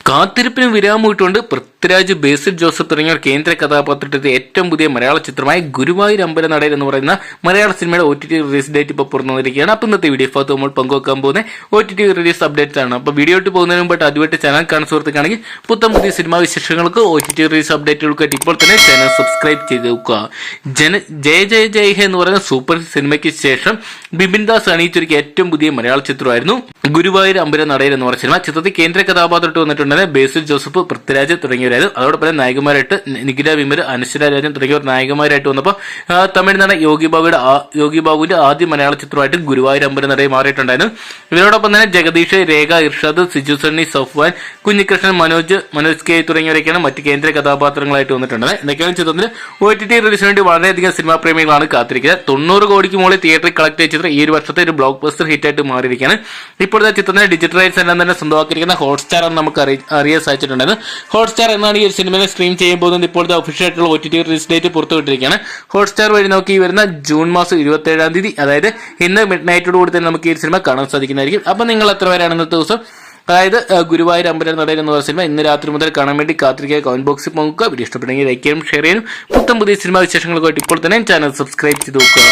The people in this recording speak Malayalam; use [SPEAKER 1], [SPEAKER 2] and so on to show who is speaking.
[SPEAKER 1] കാത്തിരിപ്പിന് വിരാമമിട്ടുകൊണ്ട് പൃഥ്വിരാജ്, ബേസിൽ ജോസഫ് തുടങ്ങിയവർ കേന്ദ്ര കഥാപാത്രത്തിന്റെ ഏറ്റവും പുതിയ മലയാള ചിത്രമായ ഗുരുവായൂർ അമ്പലനടയിൽ എന്ന് പറയുന്ന മലയാള സിനിമയുടെ OTT റിലീസ് ഡേറ്റ് ഇപ്പോൾ പുറത്തു വന്നിരിക്കുകയാണ്. അപ്പോൾ ഇന്നത്തെ വീഡിയോ ഭാഗത്ത് നമ്മൾ പങ്കുവെക്കാൻ പോകുന്ന OTT റിലീസ് അപ്ഡേറ്റ്സ് ആണ്. അപ്പോൾ വീഡിയോ ഇട്ട് പോകുന്നതിന് മുമ്പായിട്ട് അതുമായിട്ട് ചാനൽ കാണുന്ന സുഹൃത്തുക്കാണെങ്കിൽ പുത്തം പുതിയ സിനിമാ വിശേഷങ്ങൾക്ക് OTT റിലീസ് അപ്ഡേറ്റുകൾക്ക് ഇപ്പോൾ തന്നെ ചാനൽ സബ്സ്ക്രൈബ് ചെയ്ത് വെക്കുക. ജയ ജയ ജയ ഹേ എന്ന് പറയുന്ന സൂപ്പർ സിനിമയ്ക്ക് ശേഷം ബിപിൻ ദാസ് അണിയിച്ചൊരുക്കിയ ഏറ്റവും പുതിയ മലയാള ചിത്രമായിരുന്നു ഗുരുവായൂർ അമ്പലനടയിൽ എന്ന് പറയുന്ന സിനിമ. ചിത്രത്തിൽ കേന്ദ്ര കഥാപാത്രമായിട്ട് വന്നിട്ടുണ്ടെങ്കിൽ ബേസിൽ ജോസഫ്, പൃഥ്വിരാജ് തുടങ്ങിയവരായിരുന്നു. അതോടൊപ്പം നായകന്മാരായിട്ട് നിഖില വിമൽ, അനശ്വര രാജൻ തുടങ്ങിയവർ നായകന്മാരായിട്ട് വന്നപ്പോൾ തമിഴ്നാട് യോഗി ബാബുവിന്റെ ആദ്യ മലയാള ചിത്രമായിട്ട് ഗുരുവായൂർ അമ്പലനടയിൽ മാറിയിട്ടുണ്ടായിരുന്നു. ഇവരോടൊപ്പം തന്നെ ജഗദീഷ്, രേഖ, ഇർഷാദ്, സിജു സണ്ണി, സഫ്വാൻ, കുഞ്ഞികൃഷ്ണൻ, മനോജ് കെ തുടങ്ങിയവരൊക്കെയാണ് മറ്റ് കേന്ദ്ര കഥാപാത്രങ്ങളായിട്ട് വന്നിട്ടുള്ളത്. എന്തൊക്കെയാണ് ചിത്രത്തിന് OTT റിലീസിന് വേണ്ടി വളരെയധികം സിനിമാ പ്രേമികളാണ് കാത്തിരിക്കുന്നത്. 90 കോടിക്ക് മുകളിൽ തിയേറ്ററിൽ കളക്ട് ചെയ്ത ചിത്രം ഈ ഒരു വർഷത്തെ ഒരു ബ്ലോക്ക് ബസ്റ്റർ ഹിറ്റായിട്ട് മാറിയിരിക്കുകയാണ്. ഇപ്പോഴത്തെ ചിത്രത്തിന്റെ ഡിജിറ്റൽ റൈറ്റ്സ് എല്ലാം തന്നെ സ്വന്തമാക്കിയിരിക്കുന്ന ഹോട്ട്സ്റ്റാർ എന്ന് നമുക്ക് അറിയാൻ സാധിച്ചിട്ടുണ്ടായിരുന്നു. ഹോട്ട്സ്റ്റാർ എന്നാണ് ഈ ഒരു സിനിമയെ സ്ട്രീം ചെയ്യാൻ പോകുന്നത്. ഇപ്പോഴത്തെ ഒഫീഷ്യൽ ആയിട്ടുള്ള OTT റിലീസ് ഡേറ്റ് പുറത്തുവിട്ടിരിക്കുകയാണ്. ഹോട്ട്സ്റ്റാർ വഴി നമുക്ക് ഈ വരുന്ന ജൂൺ മാസം 27-ാം തീയതി, അതായത് ഇന്ന് മിഡ് നൈറ്റോട് കൂടി തന്നെ നമുക്ക് ഈ സിനിമ കാണാൻ സാധിക്കുന്നതായിരിക്കും. അപ്പൊ നിങ്ങൾ എത്ര പേരാണ് ഇന്നത്തെ ദിവസം, അതായത് ഗുരുവായൂർ അമ്പലനടയിൽ എന്ന് പറയുന്ന സിനിമ ഇന്ന് രാത്രി മുതൽ കാണാൻ വേണ്ടി കാത്തിരിക്കുക? കമന്റ് ബോക്സിൽ പോകുക. വീഡിയോ ഇഷ്ടപ്പെടുമെങ്കിൽ ലൈക്ക് ചെയ്യാനും ഷെയർ ചെയ്യാനും പുത്തം പുതിയ സിനിമാ വിശേഷങ്ങൾക്കായിട്ട് ഇപ്പോൾ തന്നെ ചാനൽ സബ്സ്ക്രൈബ് ചെയ്ത് നോക്കുക.